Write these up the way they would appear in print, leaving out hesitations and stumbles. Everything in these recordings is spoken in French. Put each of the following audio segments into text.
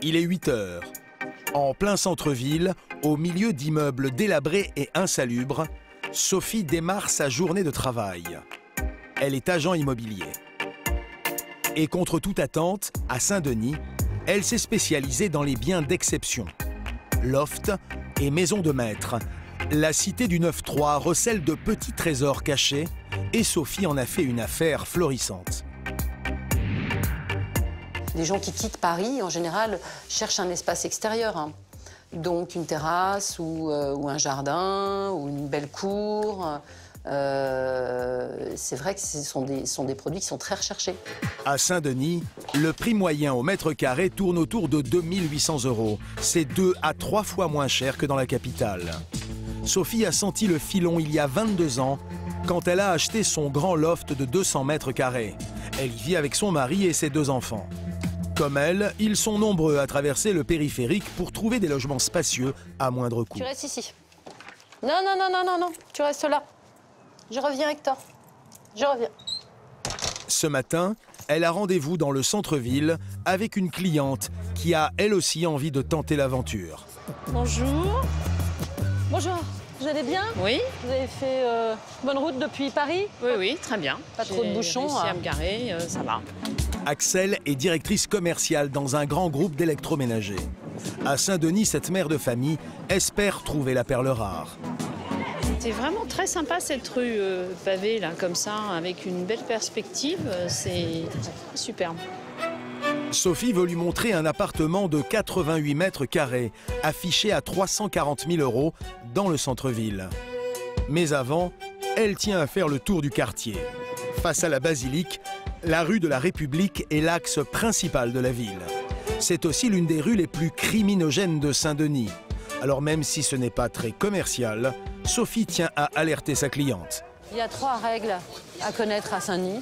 Il est 8 heures. En plein centre-ville, au milieu d'immeubles délabrés et insalubres, Sophie démarre sa journée de travail. Elle est agent immobilier. Et contre toute attente, à Saint-Denis, elle s'est spécialisée dans les biens d'exception. Loft et maisons de maître. La cité du 9-3 recèle de petits trésors cachés et Sophie en a fait une affaire florissante. Les gens qui quittent Paris, en général, cherchent un espace extérieur. Donc une terrasse ou un jardin ou une belle cour. C'est vrai que ce sont des produits qui sont très recherchés. À Saint-Denis, le prix moyen au mètre carré tourne autour de 2 800 €. C'est 2 à 3 fois moins cher que dans la capitale. Sophie a senti le filon il y a 22 ans quand elle a acheté son grand loft de 200 mètres carrés. Elle y vit avec son mari et ses 2 enfants. Comme elle, ils sont nombreux à traverser le périphérique pour trouver des logements spacieux à moindre coût. Tu restes ici. Non, tu restes là. Je reviens, Hector. Je reviens. Ce matin, elle a rendez-vous dans le centre-ville avec une cliente qui a elle aussi envie de tenter l'aventure. Bonjour. Bonjour. Vous allez bien? Oui. Vous avez fait bonne route depuis Paris? Oui, très bien. Pas trop de bouchons. J'ai réussi à me garer, ça va. Axel est directrice commerciale dans un grand groupe d'électroménagers. À Saint-Denis, cette mère de famille espère trouver la perle rare. C'est vraiment très sympa cette rue pavée, là, comme ça, avec une belle perspective. C'est superbe. Sophie veut lui montrer un appartement de 88 mètres carrés, affiché à 340 000 € dans le centre-ville. Mais avant, elle tient à faire le tour du quartier. Face à la basilique, la rue de la République est l'axe principal de la ville. C'est aussi l'une des rues les plus criminogènes de Saint-Denis. Alors même si ce n'est pas très commercial, Sophie tient à alerter sa cliente. Il y a 3 règles à connaître à Saint-Denis.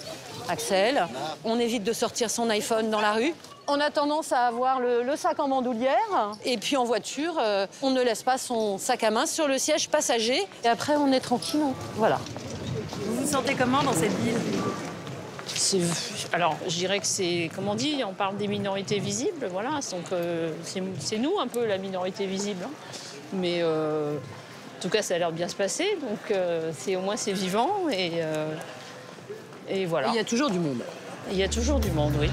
Axel, on évite de sortir son iPhone dans la rue. On a tendance à avoir le sac en bandoulière. Et puis en voiture, on ne laisse pas son sac à main sur le siège passager. Et après, on est tranquille. Voilà. Vous vous sentez comment dans cette ville? Alors, je dirais que c'est, comme on dit, on parle des minorités visibles, voilà. Donc, c'est nous un peu la minorité visible. Hein. Mais en tout cas, ça a l'air de bien se passer. Donc, au moins, c'est vivant. Et voilà. Il y a toujours du monde. Il y a toujours du monde, oui.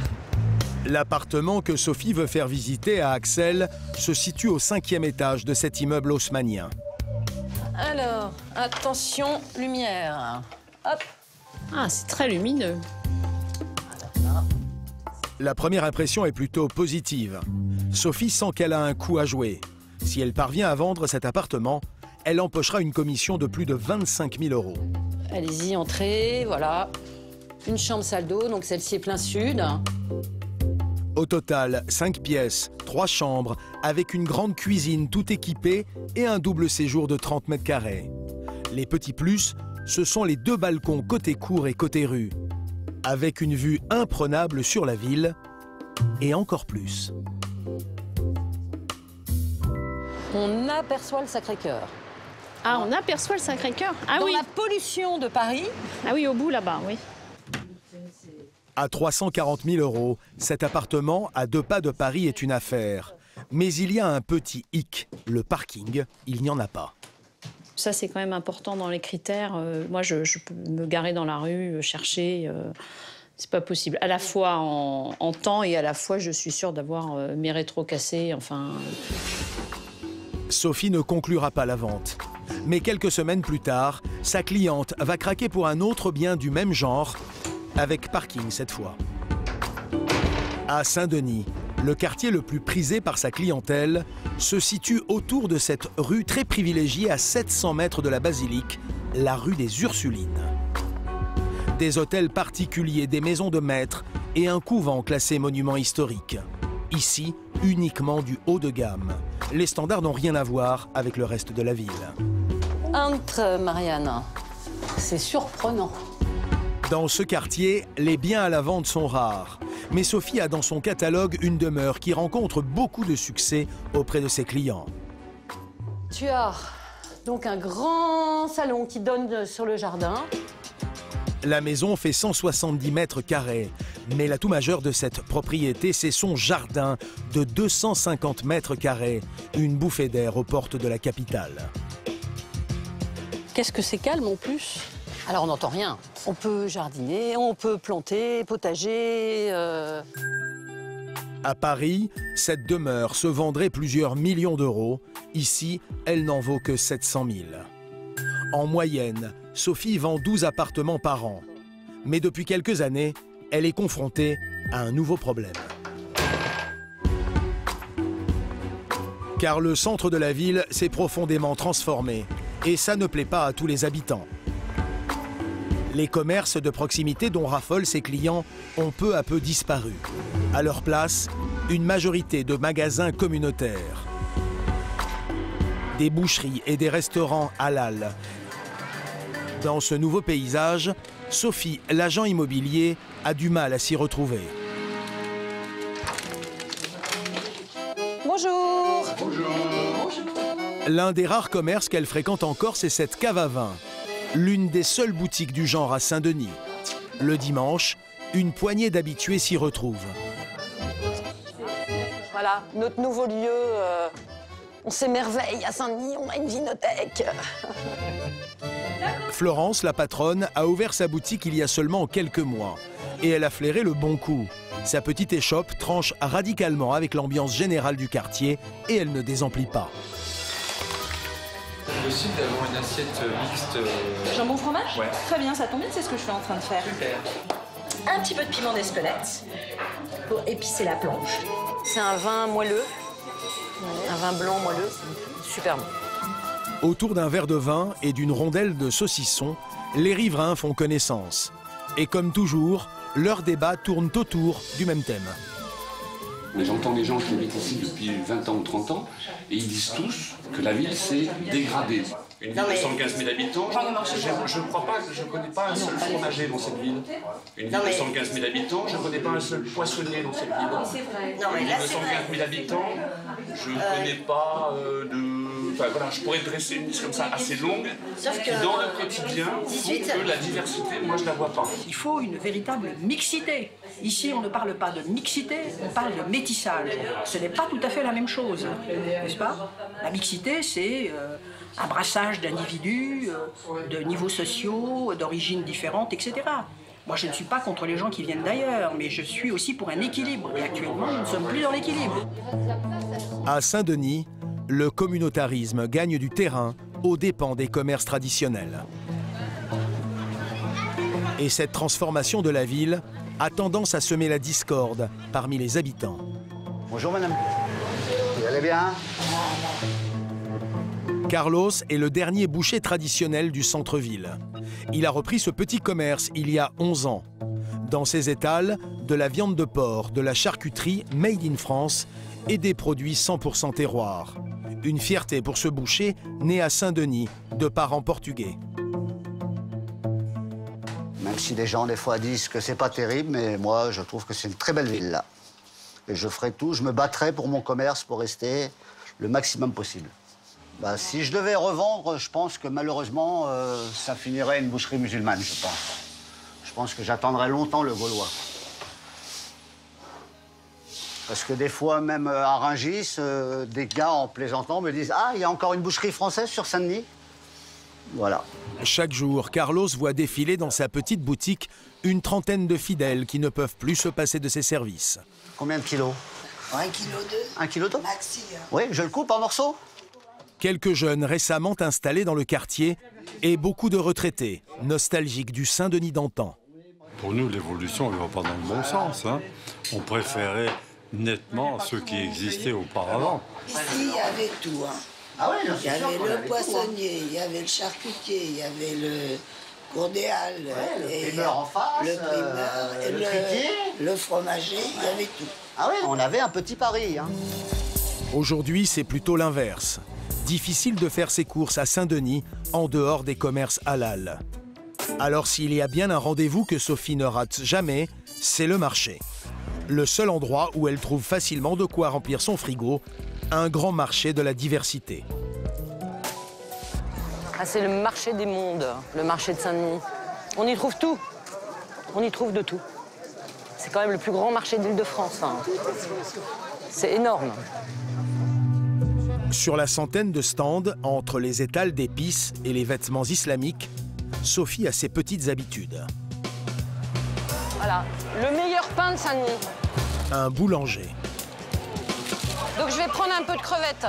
L'appartement que Sophie veut faire visiter à Axel se situe au 5e étage de cet immeuble haussmannien. Alors, attention, lumière. Hop. Ah, c'est très lumineux. La première impression est plutôt positive. Sophie sent qu'elle a un coup à jouer. Si elle parvient à vendre cet appartement, elle empochera une commission de plus de 25 000 €. Allez-y, entrez, voilà. Une chambre salle d'eau, donc celle-ci est plein sud. Au total, 5 pièces, 3 chambres, avec une grande cuisine tout équipée et un double séjour de 30 mètres carrés. Les petits plus, ce sont les 2 balcons côté cour et côté rue, avec une vue imprenable sur la ville, et encore plus. On aperçoit le Sacré-Cœur. Ah, on aperçoit le Sacré-Cœur. Ah Dans oui. la pollution de Paris. Ah oui, au bout là-bas, oui. À 340 000 €, cet appartement à 2 pas de Paris est une affaire. Mais il y a un petit hic, le parking, il n'y en a pas. Ça, c'est quand même important dans les critères. Moi, je peux me garer dans la rue, chercher. C'est pas possible. À la fois en temps et à la fois, je suis sûre d'avoir mes rétros cassés. Enfin. Sophie ne conclura pas la vente. Mais quelques semaines plus tard, sa cliente va craquer pour un autre bien du même genre, avec parking cette fois. À Saint-Denis, le quartier le plus prisé par sa clientèle se situe autour de cette rue très privilégiée à 700 mètres de la basilique, la rue des Ursulines. Des hôtels particuliers, des maisons de maître et un couvent classé monument historique. Ici, uniquement du haut de gamme. Les standards n'ont rien à voir avec le reste de la ville. Entre, Marianne. C'est surprenant. Dans ce quartier, les biens à la vente sont rares. Mais Sophie a dans son catalogue une demeure qui rencontre beaucoup de succès auprès de ses clients. Tu as donc un grand salon qui donne sur le jardin. La maison fait 170 mètres carrés. Mais l'atout majeur de cette propriété, c'est son jardin de 250 mètres carrés, une bouffée d'air aux portes de la capitale. Qu'est-ce que c'est calme en plus? Alors on n'entend rien. On peut jardiner, on peut planter, potager. À Paris, cette demeure se vendrait plusieurs millions d'euros. Ici, elle n'en vaut que 700 000. En moyenne, Sophie vend 12 appartements par an. Mais depuis quelques années, elle est confrontée à un nouveau problème. Car le centre de la ville s'est profondément transformé et ça ne plaît pas à tous les habitants. Les commerces de proximité dont raffolent ses clients ont peu à peu disparu. À leur place, une majorité de magasins communautaires. Des boucheries et des restaurants halal. Dans ce nouveau paysage, Sophie, l'agent immobilier, a du mal à s'y retrouver. Bonjour. Bonjour. L'un des rares commerces qu'elle fréquente encore, c'est cette cave à vin. L'une des seules boutiques du genre à Saint-Denis. Le dimanche, une poignée d'habitués s'y retrouvent. Voilà, notre nouveau lieu. On s'émerveille à Saint-Denis, on a une vinothèque. Florence, la patronne, a ouvert sa boutique il y a seulement quelques mois. Et elle a flairé le bon coup. Sa petite échoppe tranche radicalement avec l'ambiance générale du quartier et elle ne désemplit pas. C'est possible d'avoir une assiette mixte Jambon fromage? Ouais. Très bien, ça tombe bien, c'est ce que je suis en train de faire. Super. Un petit peu de piment d'Espelette pour épicer la planche. C'est un vin moelleux, un vin blanc moelleux, super bon. Autour d'un verre de vin et d'une rondelle de saucisson, les riverains font connaissance. Et comme toujours, leurs débats tournent autour du même thème. J'entends des gens qui habitent ici depuis 20 ans ou 30 ans et ils disent tous que la ville s'est dégradée. Une ville de 115 000 habitants, je ne crois pas, je ne connais pas un seul fromager dans cette ville. Une ville de 115 000 habitants, je ne connais pas un seul poissonnier dans cette ville. Une ville de 115 000 habitants, je ne connais pas de... Enfin voilà, je pourrais dresser une liste comme ça assez longue, qui dans le quotidien font que la diversité, moi je ne la vois pas. Il faut une véritable mixité. Ici, on ne parle pas de mixité, on parle de métissage. Ce n'est pas tout à fait la même chose, n'est-ce pas? La mixité, c'est un brassage d'individus, de niveaux sociaux, d'origines différentes, etc. Moi, je ne suis pas contre les gens qui viennent d'ailleurs, mais je suis aussi pour un équilibre. Et actuellement, nous ne sommes plus dans l'équilibre. À Saint-Denis, le communautarisme gagne du terrain aux dépens des commerces traditionnels. Et cette transformation de la ville a tendance à semer la discorde parmi les habitants. Bonjour madame. Vous allez bien? Carlos est le dernier boucher traditionnel du centre-ville. Il a repris ce petit commerce il y a 11 ans. Dans ses étals, de la viande de porc, de la charcuterie made in France et des produits 100% terroir. Une fierté pour ce boucher né à Saint-Denis, de parents portugais. Même si les gens des fois disent que c'est pas terrible, mais moi je trouve que c'est une très belle ville là. Et je ferai tout, je me battrai pour mon commerce pour rester le maximum possible. Bah, si je devais revendre, je pense que malheureusement ça finirait une boucherie musulmane, je pense. Je pense que j'attendrai longtemps le Gaulois. Parce que des fois, même à Rungis, des gars en plaisantant me disent « Ah, il y a encore une boucherie française sur Saint-Denis ?» Voilà. Chaque jour, Carlos voit défiler dans sa petite boutique une trentaine de fidèles qui ne peuvent plus se passer de ses services. Combien de kilos? 1,2 kg. 1 kilo d'eau? Maxi. Oui, je le coupe en morceaux. Quelques jeunes récemment installés dans le quartier et beaucoup de retraités, nostalgiques du Saint-Denis d'antan. Pour nous, l'évolution ne va pas dans le bon sens. Hein. On préférait nettement ceux qui existaient auparavant. Ici, il y avait tout. Hein. Ah oui, il y avait le poissonnier, il y avait le charcutier, il y avait le cours des Halles, le primeur en face, le primeur, le fromager, il y avait tout. Ah oui, on avait un petit Paris. Hein. Aujourd'hui, c'est plutôt l'inverse. Difficile de faire ses courses à Saint-Denis en dehors des commerces halal. Alors s'il y a bien un rendez-vous que Sophie ne rate jamais, c'est le marché. Le seul endroit où elle trouve facilement de quoi remplir son frigo, un grand marché de la diversité. Ah, c'est le marché des mondes, le marché de Saint-Denis. On y trouve tout. On y trouve de tout. C'est quand même le plus grand marché d'Île-de-France. Hein. C'est énorme. Sur la centaine de stands, entre les étals d'épices et les vêtements islamiques, Sophie a ses petites habitudes. Voilà, le meilleur pain de Saint-Denis. Un boulanger. Donc je vais prendre un peu de crevettes.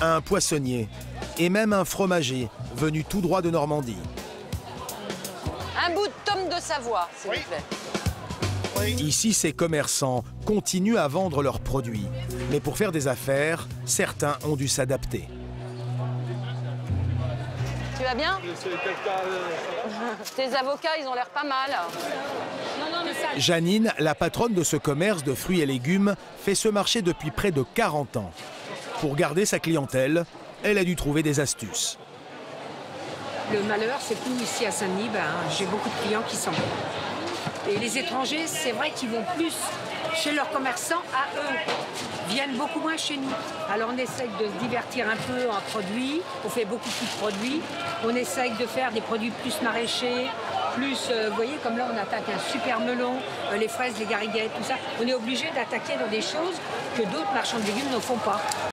Un poissonnier. Et même un fromager, venu tout droit de Normandie. Un bout de tome de Savoie, s'il vous plaît. Ici, ces commerçants continuent à vendre leurs produits. Mais pour faire des affaires, certains ont dû s'adapter. Tu vas bien? Tes avocats, ils ont l'air pas mal. Janine, la patronne de ce commerce de fruits et légumes, fait ce marché depuis près de 40 ans. Pour garder sa clientèle, elle a dû trouver des astuces. Le malheur, c'est que nous, ici à Saint-Denis, j'ai beaucoup de clients qui s'en vont. Et les étrangers, c'est vrai qu'ils vont plus chez leurs commerçants à eux, viennent beaucoup moins chez nous. Alors on essaye de se divertir un peu en produits, on fait beaucoup plus de produits, on essaye de faire des produits plus maraîchers, plus, vous voyez, comme là on attaque un super melon, les fraises, les gariguettes, tout ça. On est obligé d'attaquer dans des choses que d'autres marchands de légumes ne font pas.